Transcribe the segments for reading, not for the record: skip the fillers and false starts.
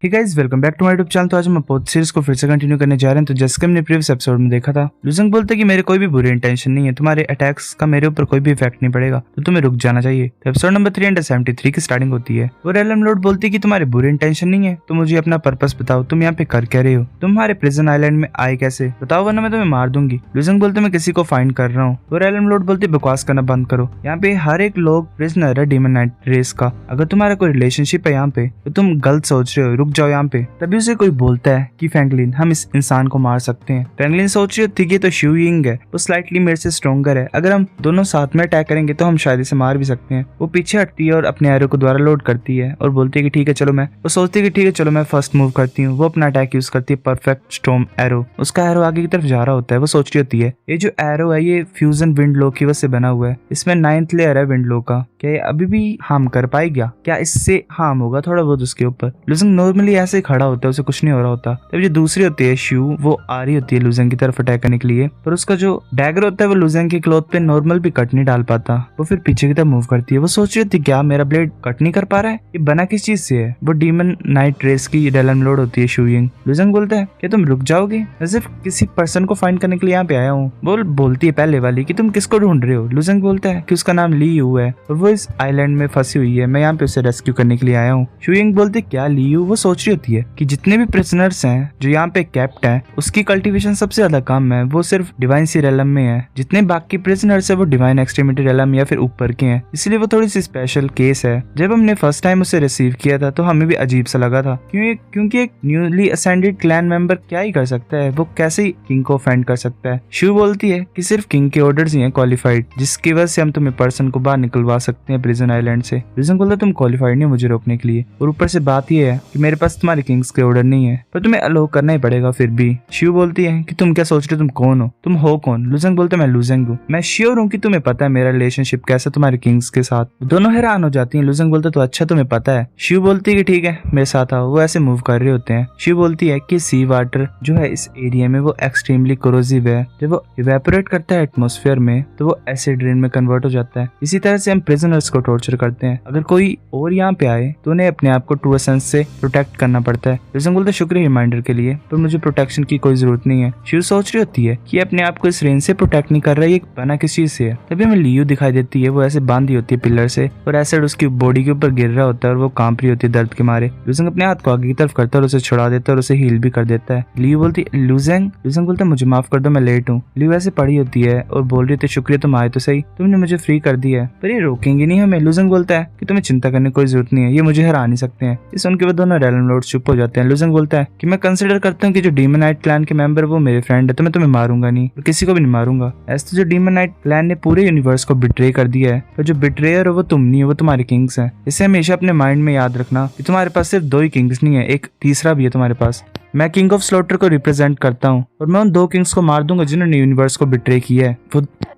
Hey guys, welcome back to my YouTube channel. तो आज हम पोथ सीरीज को फिर से कंटिन्यू करने जा रहे हैं। तो जैसे कि हमने प्रीवियस एपिसोड में देखा था, लुजंग बोलते कि मेरे कोई भी बुरी इंटेंशन नहीं है, तुम्हारे अटैक्स का मेरे ऊपर कोई भी इफेक्ट नहीं पड़ेगा, तो तुम्हें रुक जाना चाहिए। तो एपिसोड नंबर 373 की स्टार्टिंग होती है और एलम लॉर्ड बोलती कि तुम्हारे बुरी इंटेंशन नहीं है, तो मुझे अपना पर्पस बताओ, तुम यहाँ पे कर क्या रहे हो, तुम्हारे प्रिजन आइलैंड में आए कैसे, बताओ वरना मैं तुम्हें मार दूंगी। लुजंग बोलते मैं किसी को फाइंड कर रहा हूँ और एलम लॉर्ड बोलती बकवास करना बंद करो, यहाँ पे हर एक लोग प्रिजनर है डीमन नाइट रेस का, अगर तुम्हारा कोई रिलेशनशिप है यहाँ पे तो तुम गलत सोच रहे हो, रुक जाओ यहाँ पे। तभी उसे कोई बोलता है कि फ्रैंकलिन हम इस इंसान को मार सकते हैं। फ्रैंकलिन सोच रही थी कि तो शिव यिंग है, वो स्लाइटली मेरे से स्ट्रॉन्गर है, अगर हम दोनों साथ में अटैक करेंगे तो हम शायद इसे मार भी सकते हैं। वो पीछे हटती है और अपने एरो को दोबारा लोड करती है और बोलती है कि ठीक है चलो वो सोचती है कि ठीक है चलो मैं फर्स्ट मूव करती हूँ। वो अपना अटैक यूज करती है परफेक्ट स्टॉर्म एरो, उसका एरो आगे की तरफ जा रहा होता है। वो सोच रही होती है ये जो एरो है ये फ्यूजन विंड लो की वजह से बना हुआ है, इसमें 9th लेयर है विंड लो का, क्या ये अभी भी हार्म कर पाएगा, क्या इससे हार्म होगा थोड़ा बहुत उसके ऊपर। लुजंग नॉर्मली ऐसे ही खड़ा होता है, उसे कुछ नहीं हो रहा होता। तब जो दूसरी होती है शिव, वो आ रही होती है लुजंग की तरफ अटैक करने के लिए, पर उसका जो डैगर होता है वो लुजंग के क्लॉथ पे नॉर्मल भी कट नहीं डाल पाता। वो फिर पीछे की तरफ मूव करती है। वो सोच रही थी क्या मेरा ब्लेड कट नहीं कर पा रहा है, ये बना किस चीज से है। वो डीमन नाइट रेस की एलम लॉर्ड होती है शिव यिंग। लुजंग बोलता है कि तुम रुक जाओगे, मैं सिर्फ किसी पर्सन को फाइंड करने के लिए यहाँ पे आया हूँ। वो बोलती है पहले वाली कि तुम किसको ढूंढ रहे हो। लुजंग बोलता है कि उसका नाम ली यू है और वो इस आइलैंड में फंसी हुई है, मैं यहाँ पे उसे रेस्क्यू करने के लिए आया हूँ। शिव यिंग बोलती है क्या ली यू। वो सोच रही होती है कि जितने भी प्रिजनर्स हैं जो यहाँ पे कैप्ट है उसकी कल्टीवेशन सबसे ज्यादा कम है, वो सिर्फ डिवाइन सी रेलम में है, जितने बाकी प्रिजनर्स है वो डिवाइन एक्सट्रीमिटी रेलम या फिर ऊपर के हैं, इसलिए वो थोड़ी सी स्पेशल केस है। जब हमने फर्स्ट टाइम उसे रिसीव किया था तो हमें भी अजीब सा लगा था, क्योंकि एक न्यूली असेंडेड क्लैन मेंबर क्या ही कर सकता है, वो कैसे ही किंग को ऑफेंड कर सकता है। शिव बोलती है कि सिर्फ किंग के ऑर्डर्स ही हैं क्वालिफाइड, जिसकी वजह से हम तुम्हें पर्सन को बाहर निकलवा सकते हैं प्रिजन आइलैंड से। लुजंग बोलता तुम क्वालिफाइड नहीं हो मुझे रोकने के लिए, और ऊपर से बात यह है कि मेरे पास तुम्हारे किंग्स के ऑर्डर नहीं है, पर तुम्हें अलो करना ही पड़ेगा फिर भी। शिव बोलती है कि तुम क्या सोच रहे हो, तुम कौन हो, तुम हो कौन। लुजंग बोलते मैं लुजंग हूँ, मैं श्योर हूँ कि तुम्हें पता है मेरा रिलेशनशिप कैसा तुम्हारे किंग्स के साथ। दोनों हैरान हो जाती हैं। लुजंग बोलते तो अच्छा तुम्हें पता है। शिव बोलती है कि ठीक है मेरे साथ आओ। वो ऐसे मूव कर रहे होते हैं। शिव बोलती है कि सी वाटर जो है इस एरिया में वो एक्सट्रीमली कोरोसिव है, जब वो इवेपोरेट करता है एटमॉस्फेयर में तो वो एसिड रेन में कन्वर्ट हो जाता है। इसी तरह से हम प्रिजनर्स को टॉर्चर करते हैं, अगर कोई और यहाँ पे आए तो उन्हें अपने आप को ट्रू एसेंस से प्रोटेक्ट करना पड़ता है। लुजंग बोलते शुक्रिया रिमाइंडर के लिए, पर मुझे प्रोटेक्शन की कोई जरूरत नहीं है। शिव सोच रही होती है कि अपने आप को इस रेन से प्रोटेक्ट नहीं कर रहा है, ये बना किस चीज से है। तभी हमें लियू दिखाई देती है, वो ऐसे बांधी होती है पिलर से और एसिड उसकी बॉडी के ऊपर गिर रहा होता है और वो कांप रही होती है दर्द के मारे। लुजंग अपने हाथ को आगे की तरफ करता है और उसे छुड़ा देता है और उसे हील भी कर देता है। लियू बोलती लुजंग बोलता है मुझे माफ कर दो मैं लेट हूँ। लियू ऐसे पड़ी होती है और बोल रही थी शुक्रिया तुम आए तो सही, तुमने मुझे फ्री कर दिया है, पर ये रोकेंगे नहीं हमें। लुजंग बोलता है कि तुम्हें चिंता करने की कोई जरूरत नहीं है, ये मुझे हरा नहीं सकते हैं। इस उनके बाद दोनों रेलन लॉर्ड चुप हो जाते हैं। लुजंग बोलता है कि मैं कंसिडर करता हूँ कि जो डीमन नाइट क्लैन के मेंबर वो मेरे फ्रेंड है, तो मैं तुम्हें मारूंगा नहीं और किसी को भी नहीं मारूंगा। ऐसे तो जो डीमन नाइट क्लैन ने पूरे यूनिवर्स को बिट्रे कर दिया है, पर जो बिट्रेयर है वो तुम नहीं है, वो तुम्हारे किंग्स हैं। इसे हमेशा अपने माइंड में याद रखना कि तुम्हारे पास सिर्फ 2 ही किंग्स नहीं है, एक तीसरा भी है तुम्हारे पास। मैं किंग ऑफ स्लॉटर को रिप्रेजेंट करता हूँ और मैं उन 2 किंग्स को मार दूंगा जिन्होंने यूनिवर्स को बिट्रे किया है।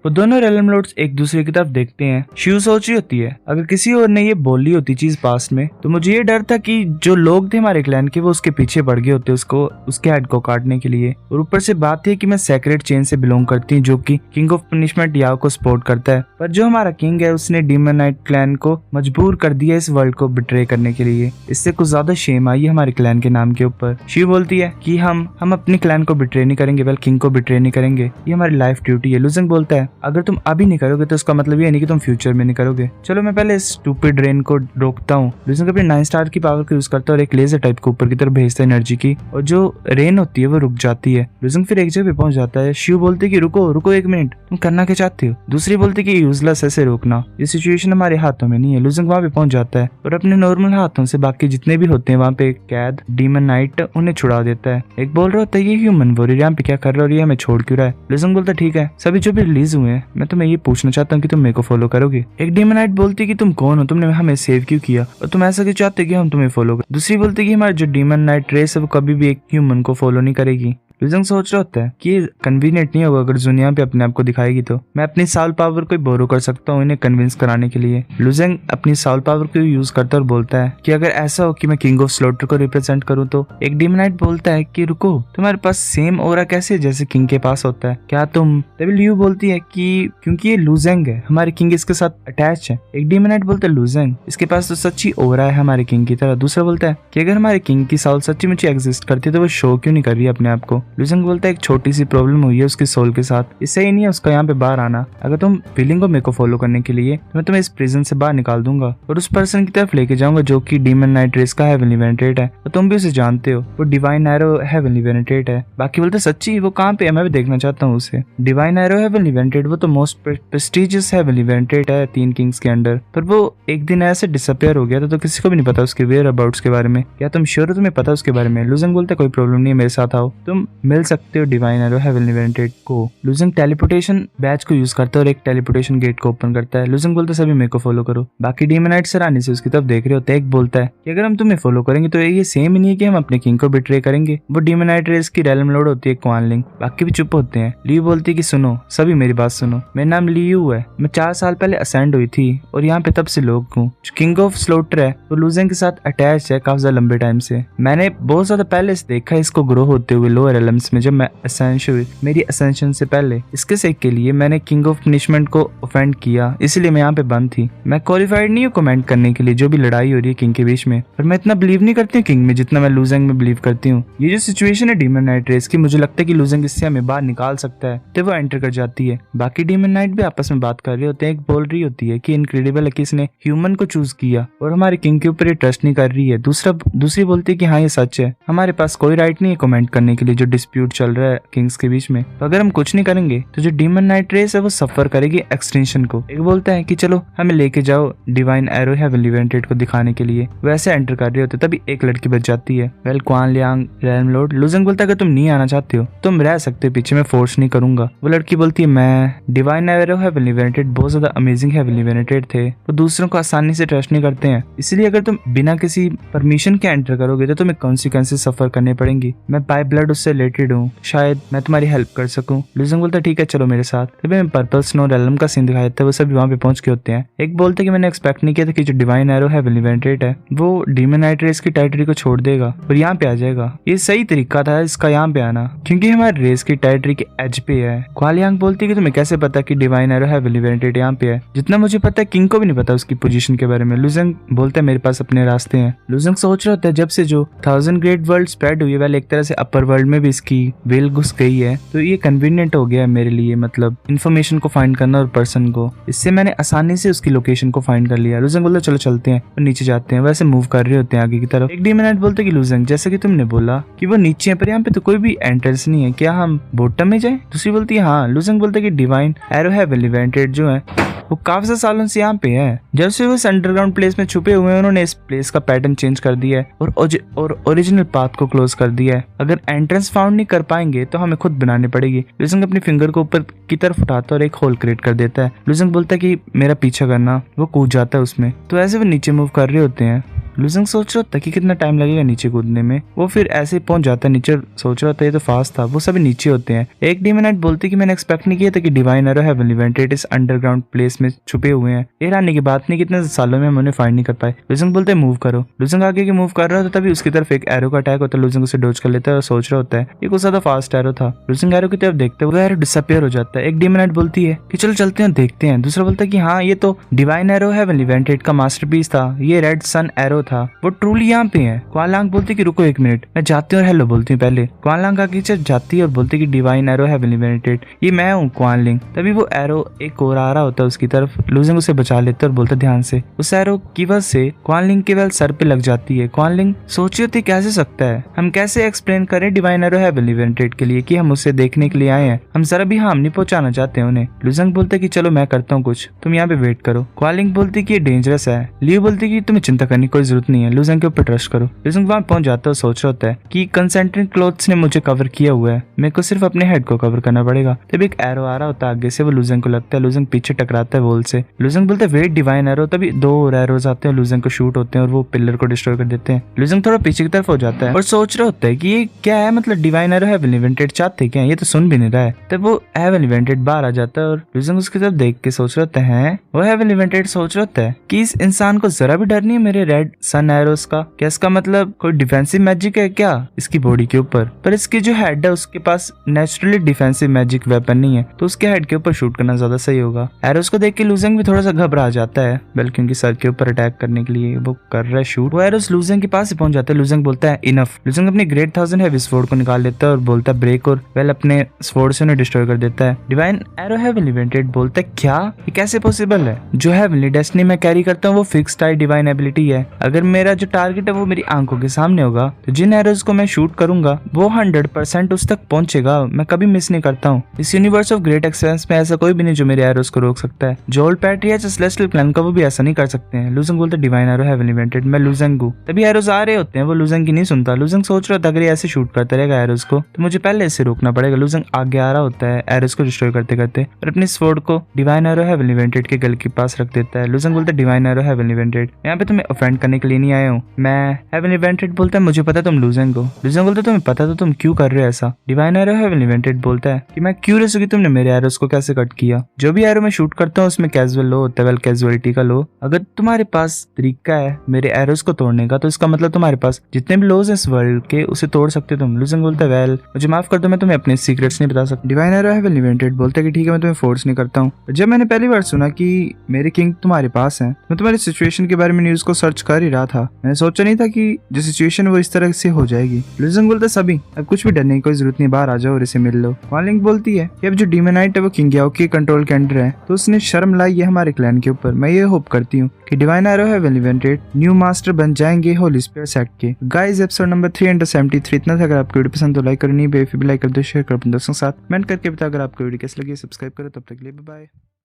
वो दोनों रेलम लॉर्ड्स एक दूसरे की तरफ देखते हैं। शिव सोच रही होती है अगर किसी और ने ये बोली होती चीज पास्ट में तो मुझे ये डर था कि जो लोग थे हमारे क्लैन के वो उसके पीछे बढ़ गए होते उसको उसके हेड को काटने के लिए। और ऊपर से बात है कि मैं सेक्रेट चेन से बिलोंग करती हूँ जो कि किंग ऑफ पनिशमेंट याओ को सपोर्ट करता है, पर जो हमारा किंग है उसने डीमन नाइट क्लैन को मजबूर कर दिया इस वर्ल्ड को बिट्रे करने के लिए। इससे कुछ ज्यादा शेम आई है हमारे क्लैन के नाम के ऊपर। शिव बोलती है कि हम अपनी क्लैन को बिट्रे नहीं करेंगे, वेल किंग को बिट्रे नहीं करेंगे, ये हमारी लाइफ ड्यूटी है। लुजंग बोलता है अगर तुम अभी नहीं करोगे तो उसका मतलब ये नहीं कि तुम फ्यूचर में नहीं करोगे। चलो मैं पहले इस स्टूपिड रेन को रोकता हूँ। लुजंग अपने 9 स्टार की पावर को यूज करता है और एक लेजर टाइप को ऊपर की तरफ भेजता है एनर्जी की, और जो रेन होती है वो रुक जाती है। लुजंग फिर एक जगह पे पहुंच जाता है। शिव बोलते कि रुको 1 मिनट, तुम करना क्या चाहते हो। दूसरी बोलती कि यूजलेस ऐसे रोकना, ये सिचुएशन हमारे हाथों में नहीं है। लुजंग वहाँ पे पहुंच जाता है और अपने नॉर्मल हाथों से बाकी जितने भी होते हैं वहाँ पे कैद डीमन नाइट उन्हें छुड़ा देता है। एक बोल रहा होता है ये ह्यूमन वॉरियर यहाँ पे क्या कर रहा है और ये हमें छोड़ क्यों रहा है। लुजंग बोलता ठीक है सभी जो भी रिलीज हुए हैं मैं तुम्हें ये पूछना चाहता हूँ कि तुम मेरे को फॉलो करोगे। एक डीमन नाइट बोलती कि तुम कौन हो, तुमने हमें सेव क्यों किया और तुम ऐसा क्यों चाहते कि हम तुम्हें फॉलो करें। दूसरी बोलती कि हमारी जो डीमन नाइट रेस है वो कभी भी एक ह्यूमन को फॉलो नहीं करेगी। लुजंग सोच रहा होता है कि ये कन्वीनियंट नहीं होगा अगर जुन यहाँ पे अपने आप को दिखाएगी तो मैं अपनी साउल पावर को बोरो कर सकता हूँ इन्हें कन्विंस कराने के लिए। लुजंग अपनी साउल पावर को यूज करता है और बोलता है कि अगर ऐसा हो कि मैं किंग ऑफ स्लॉटर को रिप्रेजेंट करूँ तो एक डीमनाइट बोलता है कि रुको, तुम्हारे पास सेम ओरा कैसे जैसे किंग के पास होता है, क्या तुम? तभी लियू बोलती है कि क्योंकि ये लुजंग है, हमारे किंग इसके साथ अटैच है। एक डीमनाइट बोलता है लुजंग इसके पास तो सच्ची ओरा है हमारे किंग की तरह। दूसरा बोलता है कि अगर हमारे किंग की साउल सच्ची मुझे एग्जिस्ट करती है तो वो शो क्यों नहीं कर रही है अपने आप को। लुजंग बोलता है एक छोटी सी प्रॉब्लम हुई है उसकी सोल के साथ, इससे ही नहीं है उसका यहाँ पे बाहर आना। अगर तुम विलिंग हो मेरे को फॉलो करने के लिए तो मैं तुम्हें इस प्रिजन से बाहर निकाल दूंगा और उस पर्सन की तरफ लेके जाऊंगा जो कि डीमन नाइट रेस का हेवनली वेनेटेड है। तो तुम भी उसे जानते हो, वो डिवाइन एरो हेवनली वेनेटेड है। बाकी बोलते सच्ची वो कहाँ पे है, मैं भी देखना चाहता हूँ उसे। डिवाइन एरो हेवनली वेनेटेड वो तो मोस्ट प्रेस्टिजियस हेवनली वेनेटेड है 3 किंग्स के अंडर, पर वो एक दिन ऐसे डिसअपियर हो गया था तो किसी को भी नहीं पता उसके वेयर अबाउट्स के बारे में। क्या तुम श्योर हो तुम्हें पता उसके बारे में? लुजंग बोलते कोई प्रॉब्लम नहीं है, मेरे साथ आओ, तुम मिल सकते हो डिवाइन एरो हेवनली वेनेटेड को। लुजंग टेलीपोर्टेशन बैच को यूज करता है और एक टेलीपोर्टेशन गेट को ओपन करता है। लुजंग बोलते सभी मेरे को फॉलो करो। बाकी डीमनाइट सराहनी से उसकी तरफ देख रहे होते हैं। एक बोलता है कि अगर हम तुम्हें फॉलो करेंगे तो ये सेम ही नहीं है कि हम अपने किंग को बिट्रे करेंगे। वो डीमनाइट रेस की रेलम लॉर्ड होती है क्वान लिंग। बाकी भी चुप होते हैं। लियू बोलती है कि सुनो सभी मेरी बात सुनो, मेरा नाम लियू है, मैं 4 साल पहले असेंड हुई थी और यहाँ पे तब से लोग हूँ। जो किंग ऑफ स्लॉटर है वो लुजंग के साथ अटैच है काफी ज्यादा लंबे टाइम से। मैंने बहुत ज्यादा पहले से देखा इसको ग्रो होते हुए लोअर एलम्स में। जब मैं असेंशन हुई, मेरी असेंशन से पहले इसके सेक के लिए मैंने किंग ऑफ पनिशमेंट को ऑफेंड किया, इसलिए मैं यहाँ पे बंद थी। मैं क्वालिफाइड नहीं हूँ कमेंट करने के लिए जो भी लड़ाई हो रही है किंग के बीच में, पर मैं इतना बिलीव नहीं करती हूँ किंग में जितना मैं लुजंग में बिलीव करती हूँ। ये जो सिचुएशन है डीमन नाइट रेस की, मुझे लगता है कि लुजंग इससे हमें बाहर निकाल सकता है, तो वो एंटर कर जाती है। बाकी डीमन नाइट भी आपस में बात कर रहे होते हैं। एक बोल रही होती है कि इनक्रेडिबल है कि इसने ह्यूमन को चूज किया और हमारे किंग के ऊपर ये ट्रस्ट नहीं कर रही है। दूसरी बोलती है कि हाँ ये सच है, हमारे पास कोई राइट नहीं है कमेंट करने के लिए जो डिस्प्यूट चल रहा है किंग्स के बीच में। तो अगर हम कुछ नहीं करेंगे तो जो डीमन नाइट रेस है वो सफर करेगी एक्सटेंशन को। एक बोलता है कि चलो हमें लेके जाओ डिवाइन एरो हेवनली वेनेटेड को दिखाने के लिए। वैसे एंटर कर रहे होते तभी एक लड़की बच जाती है, वेल क्वान लियांग रेलम लॉर्ड। लुजंग बोलता है अगर तुम नहीं आना चाहते हो तुम रह सकते हो पीछे, मैं फोर्स नहीं करूंगा। वो लड़की बोलती है मैं डिवाइन एरो हेवनली वेनेटेड बहुत ज्यादा अमेजिंग हेवनली वेनेटेड थे, वो दूसरों को आसानी से ट्रस्ट नहीं करते हैं, इसलिए अगर तुम बिना किसी परमिशन के एंटर करोगे तो तुम्हें कॉन्सिक्वेंसेस सफर करने पड़ेंगी। मैं बाय ब्लड उससे रिलेटेड हूँ, शायद मैं तुम्हारी हेल्प कर सकूं। लुजंग बोलता है ठीक है चलो मेरे साथ। तभी मैं पर्पल स्नो रेलम का सीन दिखाया था, वो सभी वहां पे पहुंच के होते हैं। एक बोलते कि मैंने एक्सपेक्ट नहीं किया था कि जो डिवाइन एरो हेवनली वेनेटेड है वो डीमन नाइट रेस की टेरिटरी को छोड़ देगा और यहाँ पे आ जाएगा। ये सही तरीका था इसका यहाँ पे आना, क्योंकि हमारे रेस की टेरिटरी के एज पे है। क्वालियांग बोलती है कि तुम्हें कैसे पता कि डिवाइन एरो हेवनली वेनेटेड यहाँ पे है? जितना मुझे पता है किंग को भी नहीं पता उसकी पोजीशन के बारे में। लुजंग बोलता है मेरे पास अपने रास्ते हैं। लुजंग सोच रहा होता है जब से जो 1000 ग्रेट वर्ल्ड स्प्रेड हुई है एक तरह से अपर वर्ल्ड में भी इसकी वेल घुस गई है, तो ये कन्वीनियंट हो गया है मेरे लिए, मतलब इन्फॉर्मेशन को फाइंड करना और पर्सन को। इससे मैंने आसानी से उसकी लोकेशन को फाइंड कर लिया। लुजंग बोलता चलो चलते हैं और नीचे जाते हैं। वैसे मूव कर रहे होते हैं आगे की तरफ। एक डीमनाइट बोलते कि लुजंग जैसे कि तुमने बोला कि वो नीचे है पर यहाँ पे तो कोई भी एंट्रेंस नहीं है, क्या हम बॉटम में जाए? दूसरी बोलती है हाँ। लुजंग बोलते कि डिवाइन एरो हेवनली वेनेटेड जो है वो काफी सारे सालों से यहाँ पे है। जब से वो इस अंडरग्राउंड प्लेस में छुपे हुए हैं उन्होंने इस प्लेस का पैटर्न चेंज कर दिया है और ओरिजिनल पाथ को क्लोज कर दिया है। अगर एंट्रेंस फाउंड नहीं कर पाएंगे तो हमें खुद बनानी पड़ेगी। लुजंग अपनी फिंगर को ऊपर की तरफ उठाता है और एक होल क्रिएट कर देता है। लुजंग बोलता है कि मेरा पीछा करना, वो कूद जाता है उसमें। तो ऐसे वो नीचे मूव कर रहे होते हैं। लुजंग सोच रहा था कि कितना टाइम लगेगा नीचे कूदने में, वो फिर ऐसे पहुंच जाता है नीचे। सोच रहा था ये तो फास्ट था। वो सभी नीचे होते हैं। एक डीमनाइट बोलती कि मैंने एक्सपेक्ट नहीं किया था कि डिवाइन एरो हेवनली वेनेटेड इस अंडरग्राउंड प्लेस में छुपे हुए हैं। ये रानी की बात नहीं, कितने सालों में हम उन्हें फाइंड नहीं कर पाए। लुजंग बोलते हैं मूव करो। लुजंग आगे के मूव कर रहा था तभी उसकी तरफ एक एरो का अटैक होता है। लुजंग उसे डोज कर लेता है और सोच रहा होता है ये कुछ ज्यादा फास्ट एरो था। लुजंग एरो की तरफ देखते हुए एरो डिसअपियर हो जाता है। एक डीमनाइट बोलती है कि चलो चलते हैं देखते हैं। दूसरा बोलता है कि हाँ ये तो डिवाइन एरो हेवनली वेनेटेड का मास्टरपीस था, ये रेड सन एरो था, वो ट्रूली यहाँ पे है। क्वालांग बोलती कि रुको एक मिनट, मैं जाती हूँ और हेलो बोलती हूँ पहले। क्वालांग आगे जाती है और बोलती कि डिवाइन एरो हेवनली वेनेटेड ये मैं हूँ क्वानलिंग। तभी वो एरो एक और आ रहा होता है उसकी तरफ। लुजंग उसे बचा लेते और बोलता ध्यान से। उस एरो की वजह से क्वानलिंग के वेल सर पे लग जाती है। क्वानलिंग सोच रही थी कैसे सकता है, हम कैसे एक्सप्लेन करें डिवाइन एरो हेवनली वेनेटेड के लिए कि हम उसे देखने के लिए आए हैं, हम जरा भी हार्म नहीं पहुंचाना चाहते हैं उन्हें। लुजंग बोलते कि चलो मैं करता हूँ कुछ, तुम यहाँ पे वेट करो। क्वानलिंग बोलती कि ये डेंजरस है। लियू बोलती कि तुम्हें चिंता करने की कोई जरूरत नहीं है, लूजेंग के ऊपर ट्रस्ट करो। लूजेंग वहां पहुंच जाता है और सोच रहा होता है कि कंसेंट्रिक क्लोथ्स ने मुझे कवर किया हुआ है, मेरे को सिर्फ अपने हेड को कवर करना पड़ेगा। तब एक एरो आ रहा होता है आगे से, वो लूजेंग को लगता है, लूजेंग पीछे टकराता है वॉल से। लूजेंग बोलता है वेट डिवाइन एरो, तभी 2 और एरोज आते हैं, लूजेंग को शूट होते हैं और वो पिलर को डिस्ट्रॉय कर देते हैं। लूजेंग थोड़ा पीछे की तरफ हो जाता है और सोच रहा होता है कि ये क्या है, मतलब डिवाइन एरो हेवनली इवेंटेड चाहते क्या, ये तो सुन भी नहीं रहा है। तब वो हेवनली इवेंटेड बाहर आ जाता है और लूजेंग उसकी तरफ देख के सोच रहा होता है, वो हेवनली इवेंटेड सोच रहा होता है कि इस इंसान को जरा भी डर नहीं है मेरे रेड सन एरोस का, क्या इसका मतलब कोई डिफेंसिव मैजिक है क्या इसकी बॉडी के ऊपर। पर इसकी जो हेड है उसके पास नेचुरली डिफेंसिव मैजिक वेपन नहीं है, तो उसके हेड के ऊपर शूट करना ज्यादा सही होगा। एरोस को देख के लूजेंग भी थोड़ा सा घबरा जाता है, बल्कि उनके सर के ऊपर अटैक करने के लिए वो कर रहा है शूट। वो एरोस लूजेंग के पास पहुंच जाता है। लूजेंग बोलता है इनफ। लूजेंग अपनी ग्रेट 1000 हैवी स्वॉर्ड को निकाल लेता है और बोलता है ब्रेक, और वेल अपने स्वॉर्ड से उन्हें डिस्ट्रॉय कर देता है। डिवाइन एरो हेवनली इवेंटेड बोलता है क्या ये कैसे पॉसिबल है, जो हेवनली डेस्टिनी मैं कैरी करता हूँ वो फिक्स्ड टाइप डिवाइन एबिलिटी है। अगर मेरा जो टारगेट है वो मेरी आंखों के सामने होगा तो जिन एरोज को मैं शूट करूंगा वो 100% उस तक पहुंचेगा, मैं कभी मिस नहीं करता हूँ। इस यूनिवर्स ऑफ ग्रेट एक्सपेंस में ऐसा कोई भी नहीं जो मेरे एरोज को रोक सकता है। जोल पैट्रिया सेलेस्टियल प्लान का वो भी ऐसा नहीं कर सकते हैं। लूजेंग बोलता है डिवाइन एरो हेवनली इवेंटेड, मैं लूजेंग हूँ। तभी एरोज आ रहे होते हैं, वो लूजेंग की नहीं सुनता। लूजेंग सोच रहा था अगर ये ऐसे शूट करता रहेगा एरोज को तो मुझे पहले इससे रोकना पड़ेगा। लूजेंग आगे आ रहा होता है एरोज को डिस्ट्रॉय करते करते और अपनी स्वॉर्ड को डिवाइन एरो हेवनली इवेंटेड के गले के पास रख देता है। लूजेंग बोलता है डिवाइन एरो हेवनली इवेंटेड, यहाँ पे तुम्हें ऑफेंड करने के लिए नहीं आया हूँ मैं। हेवनली इवेंटेड बोलता है मुझे पता तुम लूजेंग हो। लूजेंग बोलता है तुम्हें पता तो तुम क्यों कर रहे हो ऐसा। डिवाइन एरो हेवनली इवेंटेड बोलता है कि मैं क्यूरियस हूँ कि तुमने मेरे एरोज को कैसे कट किया। जो भी एरो मैं शूट करता हूँ उसमें कैजुअल लो होता है, वेल कैजुअलिटी का लो। अगर तुम्हारे पास तरीका है मेरे एरोज को तोड़ने का तो इसका मतलब तुम्हारे पास जितने भी लोज हैं इस वर्ल्ड के उसे तोड़ सकते हो तुम। लूजेंग बोलता है वेल मुझे माफ कर दो, मैं तुम्हें अपने सीक्रेट्स नहीं बता सकता। डिवाइन एरो हेवनली इवेंटेड बोलता है कि ठीक है मैं तुम्हें फोर्स नहीं करता हूँ। जब मैंने पहली बार सुना कि मेरे किंग तुम्हारे पास हैं, मैं तुम्हारी सिचुएशन के बारे में न्यूज को सर्च कर ही रहा था। मैंने सोचा नहीं था कि जो सिचुएशन वो इस तरह से हो जाएगी। लूजेंग बोलता है सभी अब कुछ भी डरने की कोई जरूरत नहीं, बाहर आ जाओ और इसे मिल लो। वालिंग बोलती है कि अब जो डीमोनाइट है वो किंग याओ के कंट्रोल के अंडर है, तो उसने शर्म लाई है हमारे क्लैन के ऊपर। मैं ये होप करती हूँ कि divine arrow heavenly invented new master बन जाएंगे होली स्पिरिट सेक्ट के। गाइस एपिसोड नंबर 373 इतना था। अगर आपको वीडियो पसंद तो लाइक करो, नहीं बेफिक्र लाइक कर दो, शेयर करो अपने दोस्तों के साथ, कमेंट करके बता अगर आपको वीडियो कैसी लगी। सब्सक्राइब करो, तब तक के लिए बाय बाय।